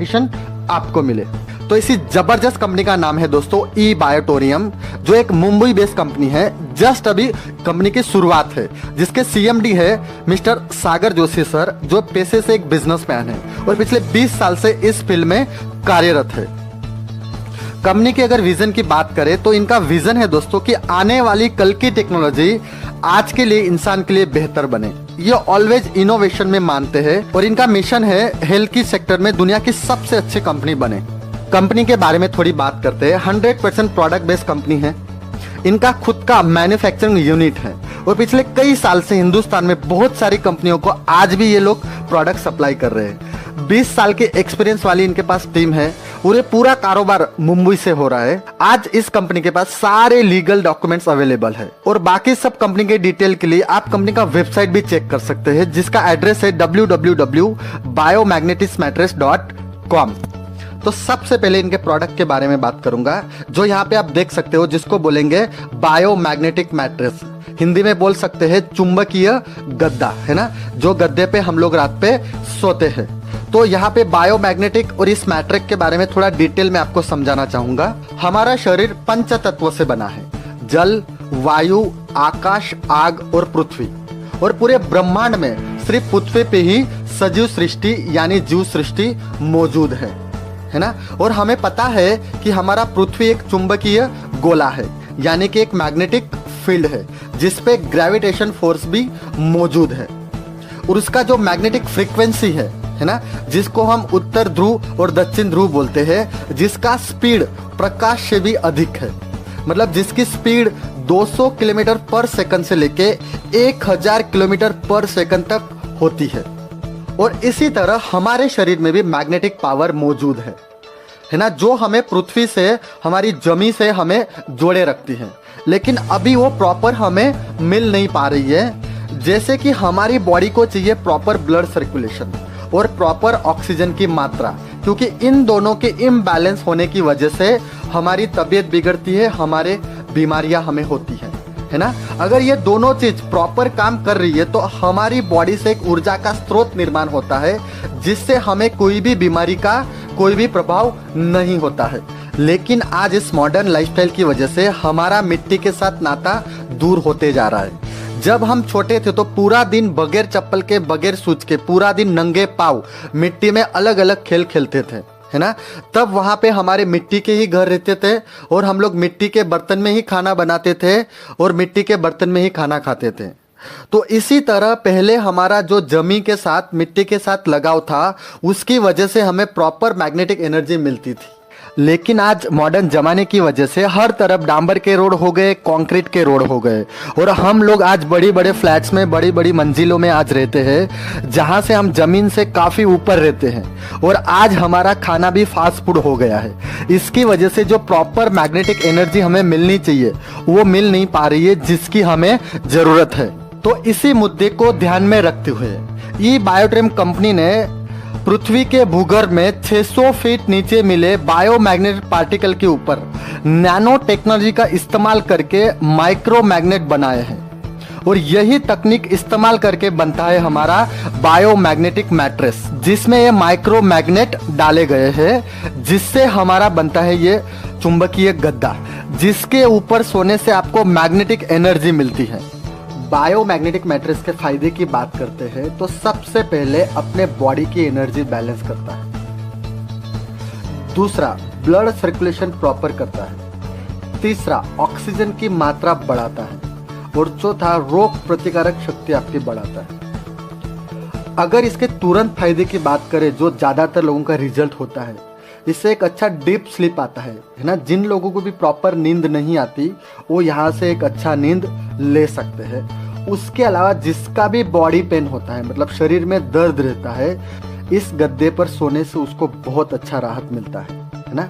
बेनिफिशन आपको मिले। तो इसी जबरदस्त कंपनी का नाम है दोस्तों ई बायोटोरियम, जो एक मुंबई बेस्ड कंपनी है। जस्ट अभी कंपनी की शुरुआत है, जिसके सीएमडी है मिस्टर सागर जोशी सर, जो पेशे से एक बिजनेसमैन है और पिछले 20 साल से इस फील्ड में कार्यरत है। कंपनी के अगर विजन की बात करें तो इनका विजन है दोस्तों कि आने वाली कल की टेक्नोलॉजी आज के लिए इंसान के लिए बेहतर बने। ये ऑलवेज इनोवेशन में मानते हैं और इनका मिशन है हेल्थ की सेक्टर में दुनिया की सबसे अच्छी कंपनी बने। कंपनी के बारे में थोड़ी बात करते हैं। 100% प्रोडक्ट बेस्ड कंपनी है। इनका खुद का मैन्युफैक्चरिंग यूनिट है और पिछले कई साल से हिंदुस्तान में बहुत सारी कंपनियों को आज भी ये लोग प्रोडक्ट सप्लाई कर रहे हैं। 20 साल के एक्सपीरियंस वाली इनके पास टीम है और ये पूरा कारोबार मुंबई से हो रहा है। आज इस कंपनी के पास सारे लीगल डॉक्यूमेंट्स अवेलेबल है और बाकी सब कंपनी के डिटेल के लिए आप कंपनी का वेबसाइट भी चेक कर सकते हैं, जिसका एड्रेस है www.biomagneticmattress.com। तो सबसे पहले इनके प्रोडक्ट के बारे में बात करूंगा, जो यहाँ पे आप देख सकते हो, जिसको बोलेंगे बायोमैग्नेटिक मैट्रेस। हिंदी में बोल सकते हैं चुंबकीय गद्दा, है ना, जो गद्दे पे हम लोग रात पे सोते हैं। तो यहाँ पे बायोमैग्नेटिक और इस मैट्रिक के बारे में थोड़ा डिटेल में आपको समझाना चाहूंगा। हमारा शरीर पंच तत्वों से बना है, जल, वायु, आकाश, आग और पृथ्वी। और पूरे ब्रह्मांड में सिर्फ पृथ्वी पे ही सजीव सृष्टि यानी जीव सृष्टि मौजूद है ना। और हमें पता है कि हमारा पृथ्वी एक चुंबकीय गोला है, यानी कि एक मैग्नेटिक फील्ड है जिसपे ग्रेविटेशन फोर्स भी मौजूद है। और उसका जो मैग्नेटिक फ्रीक्वेंसी है ना, जिसको हम उत्तर ध्रुव और दक्षिण ध्रुव बोलते हैं, जिसका स्पीड प्रकाश से भी अधिक है। मतलब जिसकी स्पीड 200 किलोमीटर पर सेकंड से लेके 1000 किलोमीटर पर सेकंड तक होती है। और इसी तरह हमारे शरीर में भी मैग्नेटिक पावर मौजूद है ना, जो हमें पृथ्वी से, हमारी जमी से हमें जोड़े रखती है। लेकिन अभी वो प्रॉपर हमें मिल नहीं पा रही है। जैसे कि हमारी बॉडी को चाहिए प्रॉपर ब्लड सर्कुलेशन और प्रॉपर ऑक्सीजन की मात्रा, क्योंकि इन दोनों के इम्बैलेंस होने की वजह से हमारी तबीयत बिगड़ती है, हमारे बीमारियां हमें होती है ना। अगर ये दोनों चीज प्रॉपर काम कर रही है तो हमारी बॉडी से एक ऊर्जा का स्रोत निर्माण होता है, जिससे हमें कोई भी बीमारी का कोई भी प्रभाव नहीं होता है। लेकिन आज इस मॉडर्न लाइफस्टाइल की वजह से हमारा मिट्टी के साथ नाता दूर होते जा रहा है। जब हम छोटे थे तो पूरा दिन बगैर चप्पल के, बगैर शूज के, पूरा दिन नंगे पांव मिट्टी में अलग अलग खेल खेलते थे, है ना। तब वहां पे हमारे मिट्टी के ही घर रहते थे और हम लोग मिट्टी के बर्तन में ही खाना बनाते थे और मिट्टी के बर्तन में ही खाना खाते थे। तो इसी तरह पहले हमारा जो जमी के साथ, मिट्टी के साथ लगाव था, उसकी वजह से हमें प्रॉपर मैग्नेटिक एनर्जी मिलती थी। लेकिन आज मॉडर्न जमाने की वजह से हर तरफ डांबर के रोड हो गए, कंक्रीट के रोड हो गए और हम लोग आज बड़ी बड़े फ्लैट्स में, बड़ी बड़ी मंजिलों में आज रहते हैं, जहां से हम जमीन से काफी ऊपर रहते हैं। और आज हमारा खाना भी फास्ट फूड हो गया है। इसकी वजह से जो प्रॉपर मैग्नेटिक एनर्जी हमें मिलनी चाहिए वो मिल नहीं पा रही है, जिसकी हमें जरूरत है। तो इसी मुद्दे को ध्यान में रखते हुए ई बायोटोरियम कंपनी ने पृथ्वी के भूगर्भ में 600 फीट नीचे मिले बायोमैग्नेटिक पार्टिकल के ऊपर नैनो टेक्नोलॉजी का इस्तेमाल करके माइक्रोमैग्नेट बनाए हैं। और यही तकनीक इस्तेमाल करके बनता है हमारा बायोमैग्नेटिक मैट्रेस, जिसमें ये माइक्रोमैग्नेट डाले गए हैं, जिससे हमारा बनता है ये चुंबकीय गद्दा, जिसके ऊपर सोने से आपको मैग्नेटिक एनर्जी मिलती है। बायोमैग्नेटिक मैट्रेस के फायदे की बात करते हैं तो सबसे पहले अपने बॉडी की एनर्जी बैलेंस करता है। दूसरा, ब्लड सर्कुलेशन प्रॉपर करता है। तीसरा, ऑक्सीजन की मात्रा बढ़ाता है। और चौथा, रोग प्रतिकारक शक्ति आपकी बढ़ाता है। अगर इसके तुरंत फायदे की बात करें, जो ज्यादातर लोगों का रिजल्ट होता है, इससे एक अच्छा डीप स्लीप आता है ना। जिन लोगों को भी प्रॉपर नींद नहीं आती वो यहाँ से एक अच्छा नींद ले सकते हैं। उसके अलावा जिसका भी बॉडी पेन होता है, मतलब शरीर में दर्द रहता है, इस गद्दे पर सोने से उसको बहुत अच्छा राहत मिलता है ना।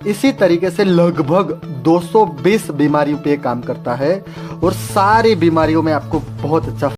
इसी तरीके से लगभग 220 बीमारियों पे काम करता है और सारी बीमारियों में आपको बहुत अच्छा